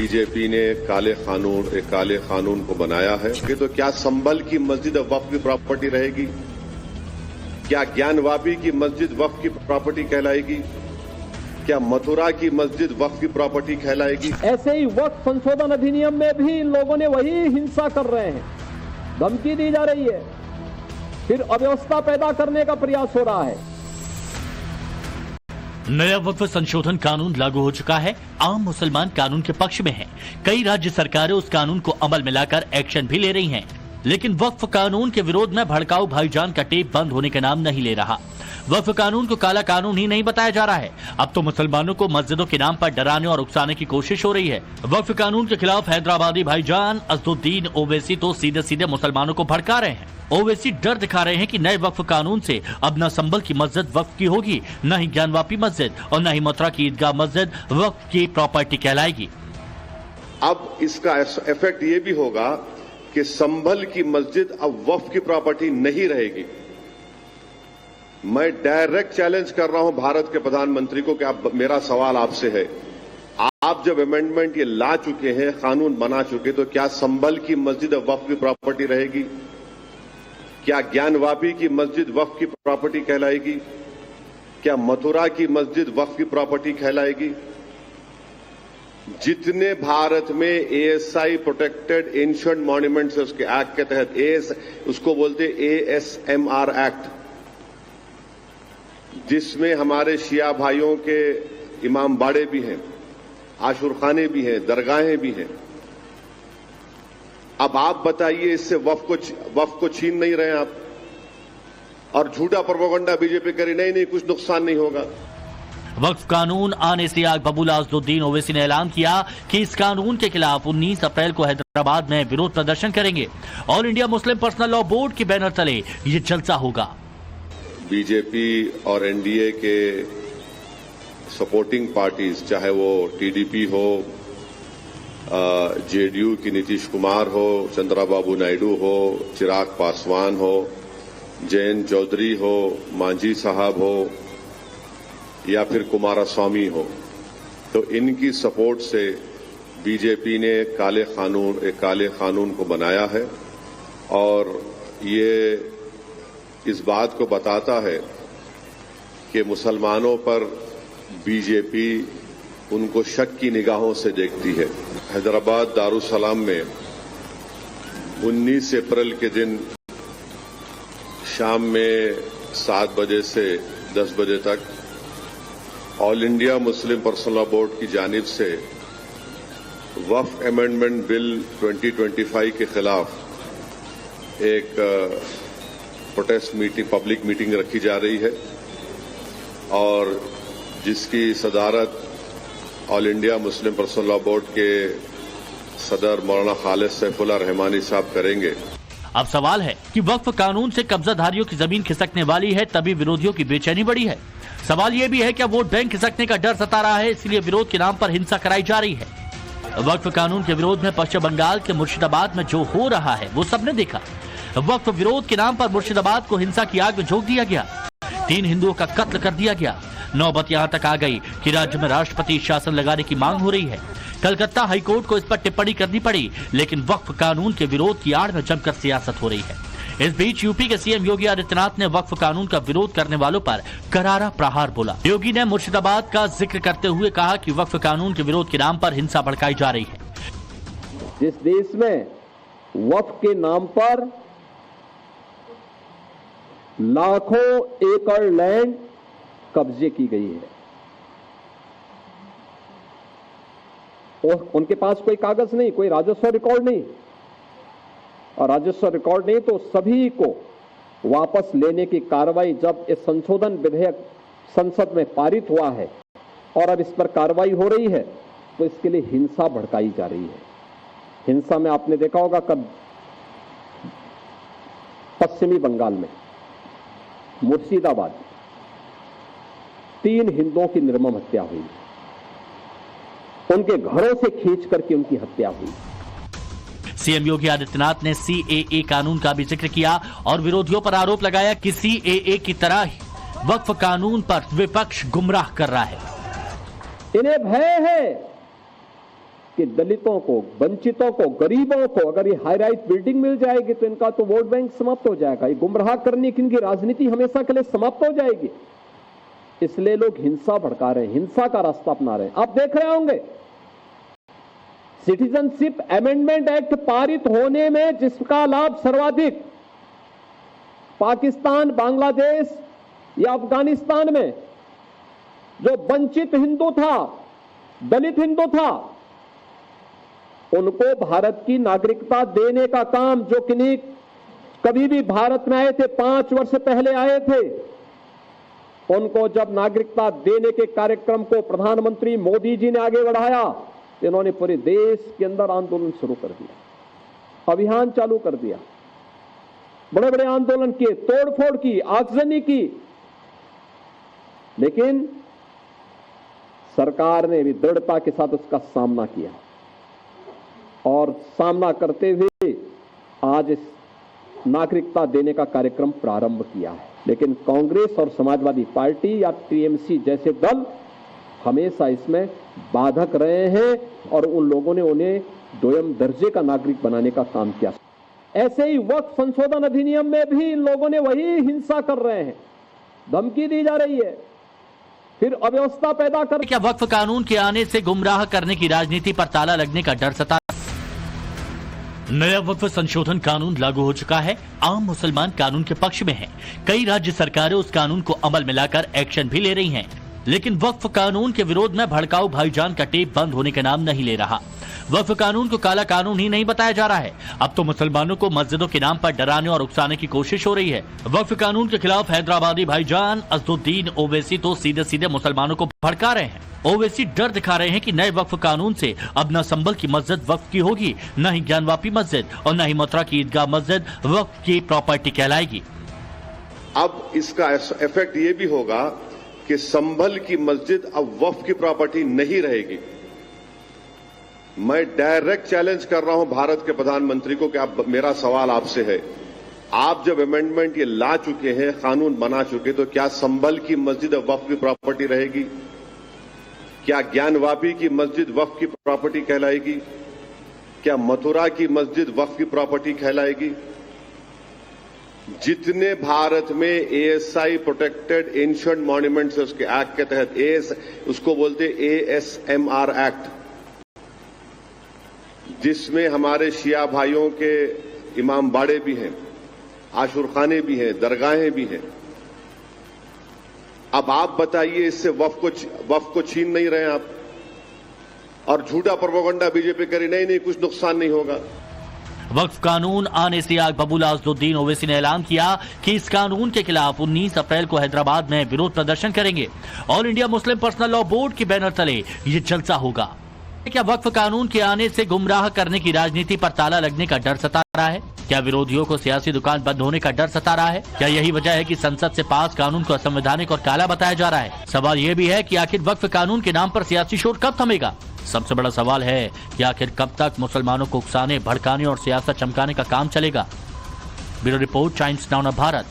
BJP ने एक काले कानून को बनाया है कि तो क्या संभल की मस्जिद वक्फ की प्रॉपर्टी रहेगी? क्या ज्ञानवापी की मस्जिद वक्फ की प्रॉपर्टी कहलाएगी? क्या मथुरा की मस्जिद वक्फ की प्रॉपर्टी कहलाएगी? ऐसे ही वक्फ संशोधन अधिनियम में भी इन लोगों ने वही हिंसा कर रहे हैं, धमकी दी जा रही है, फिर अव्यवस्था पैदा करने का प्रयास हो रहा है। नया वक्फ संशोधन कानून लागू हो चुका है। आम मुसलमान कानून के पक्ष में हैं। कई राज्य सरकारें उस कानून को अमल में लाकर एक्शन भी ले रही हैं। लेकिन वक्फ कानून के विरोध में भड़काऊ भाईजान का टेप बंद होने का नाम नहीं ले रहा। वक्फ कानून को काला कानून ही नहीं बताया जा रहा है, अब तो मुसलमानों को मस्जिदों के नाम पर डराने और उकसाने की कोशिश हो रही है। वक्फ कानून के खिलाफ हैदराबादी भाईजान असदुद्दीन ओवैसी तो सीधे सीधे मुसलमानों को भड़का रहे हैं। ओवैसी डर दिखा रहे हैं कि नए वक्फ कानून से अब न संभल की मस्जिद वक्फ की होगी, न ही ज्ञानवापी मस्जिद और न ही मथुरा की ईदगाह मस्जिद वक्फ की प्रॉपर्टी कहलाएगी। अब इसका इफेक्ट ये भी होगा कि संभल की मस्जिद अब वक्फ की प्रॉपर्टी नहीं रहेगी। मैं डायरेक्ट चैलेंज कर रहा हूं भारत के प्रधानमंत्री को कि आप, मेरा सवाल आपसे है, आप जब अमेंडमेंट ये ला चुके हैं, कानून बना चुके, तो क्या संभल की मस्जिद वक्फ की प्रॉपर्टी रहेगी? क्या ज्ञानवापी की मस्जिद वक्फ की प्रॉपर्टी कहलाएगी? क्या मथुरा की मस्जिद वक्फ की प्रॉपर्टी कहलाएगी? जितने भारत में एएसआई प्रोटेक्टेड एंशिएंट मॉन्यूमेंट्स है, उसके एक्ट के तहत उसको बोलते एएसएमआर एक्ट, जिसमें हमारे शिया भाइयों के इमाम बाड़े भी हैं, आशुरखाने भी हैं, दरगाहें भी हैं। अब आप बताइए, इससे वक्फ को छीन नहीं रहे आप, और झूठा प्रोपेगेंडा बीजेपी करी, नहीं कुछ नुकसान नहीं होगा। वक्फ कानून आने से आग बबूला असदुद्दीन ओवैसी ने ऐलान किया कि इस कानून के खिलाफ 19 अप्रैल को हैदराबाद में विरोध प्रदर्शन करेंगे। All India Muslim personal law board के बैनर तले ये जलसा होगा। बीजेपी और एनडीए के सपोर्टिंग पार्टीज, चाहे वो टीडीपी हो, जेडीयू की नीतीश कुमार हो, चंद्राबाबू नायडू हो, चिराग पासवान हो, जयंत चौधरी हो, मांझी साहब हो, या फिर कुमारस्वामी हो, तो इनकी सपोर्ट से बीजेपी ने एक काले कानून को बनाया है। और ये इस बात को बताता है कि मुसलमानों पर बीजेपी उनको शक की निगाहों से देखती है। हैदराबाद दारुसलाम में 19 अप्रैल के दिन शाम में 7 बजे से 10 बजे तक all India Muslim personal law board की जानिब से वक्फ अमेंडमेंट बिल 2025 के खिलाफ एक प्रोटेस्ट मीटिंग, पब्लिक मीटिंग रखी जा रही है, और जिसकी सदारत all India Muslim personal law board के सदर मौलाना खालिद सैफुल्लाह रहमानी साहब करेंगे। अब सवाल है कि वक्फ कानून से कब्जाधारियों की जमीन खिसकने वाली है, तभी विरोधियों की बेचैनी बढ़ी है। सवाल ये भी है कि वोट बैंक खिसकने का डर सता रहा है, इसलिए विरोध के नाम पर हिंसा कराई जा रही है। वक्फ कानून के विरोध में पश्चिम बंगाल के मुर्शिदाबाद में जो हो रहा है वो सबने देखा। वक्फ विरोध के नाम पर मुर्शिदाबाद को हिंसा की आग में झोंक दिया गया, 3 हिंदुओं का कत्ल कर दिया गया। नौबत यहां तक आ गई कि राज्य में राष्ट्रपति शासन लगाने की मांग हो रही है। कलकत्ता हाईकोर्ट को इस पर टिप्पणी करनी पड़ी, लेकिन वक्फ कानून के विरोध की आड़ में जमकर सियासत हो रही है। इस बीच यूपी के सीएम योगी आदित्यनाथ ने वक्फ कानून का विरोध करने वालों पर करारा प्रहार बोला। योगी ने मुर्शिदाबाद का जिक्र करते हुए कहा कि वक्फ कानून के विरोध के नाम पर हिंसा भड़काई जा रही है। जिस देश में वक्फ के नाम पर लाखों एकड़ लैंड कब्जे की गई है, और उनके पास कोई कागज नहीं, कोई राजस्व रिकॉर्ड नहीं, और राजस्व रिकॉर्ड नहीं तो सभी को वापस लेने की कार्रवाई, जब इस संशोधन विधेयक संसद में पारित हुआ है और अब इस पर कार्रवाई हो रही है, तो इसके लिए हिंसा भड़काई जा रही है। हिंसा में आपने देखा होगा कब पश्चिमी बंगाल में मुर्शिदाबाद 3 हिंदुओं की निर्मम हत्या हुई, उनके घरों से खींच करके उनकी हत्या हुई। सीएम योगी आदित्यनाथ ने सीएए कानून का भी जिक्र किया और विरोधियों पर आरोप लगाया कि सीएए की तरह ही वक्फ कानून पर विपक्ष गुमराह कर रहा है। इन्हें भय है कि दलितों को, वंचितों को, गरीबों को अगर ये हाई राइज बिल्डिंग मिल जाएगी तो इनका तो वोट बैंक समाप्त हो जाएगा। ये गुमराह करने की इनकी राजनीति हमेशा के लिए समाप्त हो जाएगी। इसलिए लोग हिंसा भड़का रहे हैं, हिंसा का रास्ता अपना रहे हैं। आप देख रहे होंगे सिटीजनशिप अमेंडमेंट एक्ट पारित होने में जिसका लाभ सर्वाधिक पाकिस्तान, बांग्लादेश या अफगानिस्तान में जो वंचित हिंदू था, दलित हिंदू था, उनको भारत की नागरिकता देने का काम, जो कि कभी भी भारत में आए थे, 5 वर्ष पहले आए थे, उनको जब नागरिकता देने के कार्यक्रम को प्रधानमंत्री मोदी जी ने आगे बढ़ाया, इन्होंने पूरे देश के अंदर आंदोलन शुरू कर दिया, अभियान चालू कर दिया, बड़े बड़े आंदोलन किए, तोड़फोड़ की, आगजनी की। लेकिन सरकार ने भी दृढ़ता के साथ उसका सामना किया और सामना करते हुए आज इस नागरिकता देने का कार्यक्रम प्रारंभ किया है। लेकिन कांग्रेस और समाजवादी पार्टी या टीएमसी जैसे दल हमेशा इसमें बाधक रहे हैं और उन लोगों ने उन्हें दोयम दर्जे का नागरिक बनाने का काम किया। ऐसे ही वक्फ संशोधन अधिनियम में भी इन लोगों ने वही हिंसा कर रहे हैं, धमकी दी जा रही है, फिर अव्यवस्था पैदा कर। क्या वक्फ कानून के आने से गुमराह करने की राजनीति पर ताला लगने का डर सता? नया वक्फ संशोधन कानून लागू हो चुका है। आम मुसलमान कानून के पक्ष में हैं। कई राज्य सरकारें उस कानून को अमल में लाकर एक्शन भी ले रही हैं। लेकिन वक्फ कानून के विरोध में भड़काऊ भाईजान का टेप बंद होने के नाम नहीं ले रहा। वक्फ कानून को काला कानून ही नहीं बताया जा रहा है, अब तो मुसलमानों को मस्जिदों के नाम पर डराने और उकसाने की कोशिश हो रही है। वक्फ कानून के खिलाफ हैदराबादी भाईजान असदुद्दीन ओवैसी तो सीधे सीधे मुसलमानों को भड़का रहे हैं। ओवैसी डर दिखा रहे हैं कि नए वक्फ कानून से अब न संभल की मस्जिद वक्फ की होगी, न ही ज्ञानवापी मस्जिद और न ही मथुरा की ईदगाह मस्जिद वक्फ की प्रॉपर्टी कहलाएगी। अब इसका इफेक्ट ये भी होगा कि संभल की मस्जिद अब वक्फ की प्रॉपर्टी नहीं रहेगी। मैं डायरेक्ट चैलेंज कर रहा हूं भारत के प्रधानमंत्री को कि आप, मेरा सवाल आपसे है, आप जब अमेंडमेंट ये ला चुके हैं, कानून बना चुके, तो क्या संभल की मस्जिद अब वक्फ की प्रॉपर्टी रहेगी? क्या ज्ञानवापी की मस्जिद वक्फ की प्रॉपर्टी कहलाएगी? क्या मथुरा की मस्जिद वक्फ की प्रॉपर्टी कहलाएगी? जितने भारत में एएसआई प्रोटेक्टेड एंशिएंट मॉन्यूमेंट्स है, उसके एक्ट के तहत उसको बोलते एएसएमआर एक्ट, जिसमें हमारे शिया भाइयों के इमाम बाड़े भी हैं, आशुरखाने भी हैं, दरगाहें भी हैं। अब आप बताइए, इससे वक्फ को छीन नहीं रहे आप, और झूठा प्रोपेगेंडा बीजेपी करी, नहीं कुछ नुकसान नहीं होगा। वक्फ कानून आने से आग बबूला असदुद्दीन ओवैसी ने ऐलान किया कि इस कानून के खिलाफ 19 अप्रैल को हैदराबाद में विरोध प्रदर्शन करेंगे। All India Muslim personal law board के बैनर तले ये जलसा होगा। क्या वक्फ कानून के आने से गुमराह करने की राजनीति पर ताला लगने का डर सता रहा है? क्या विरोधियों को सियासी दुकान बंद होने का डर सता रहा है? क्या यही वजह है कि संसद से पास कानून को असंवैधानिक और काला बताया जा रहा है? सवाल यह भी है कि आखिर वक्फ कानून के नाम पर सियासी शोर कब थमेगा? सबसे बड़ा सवाल है कि आखिर कब तक मुसलमानों को उकसाने, भड़काने और सियासत चमकाने का काम चलेगा? Bureau report, times now Bharat.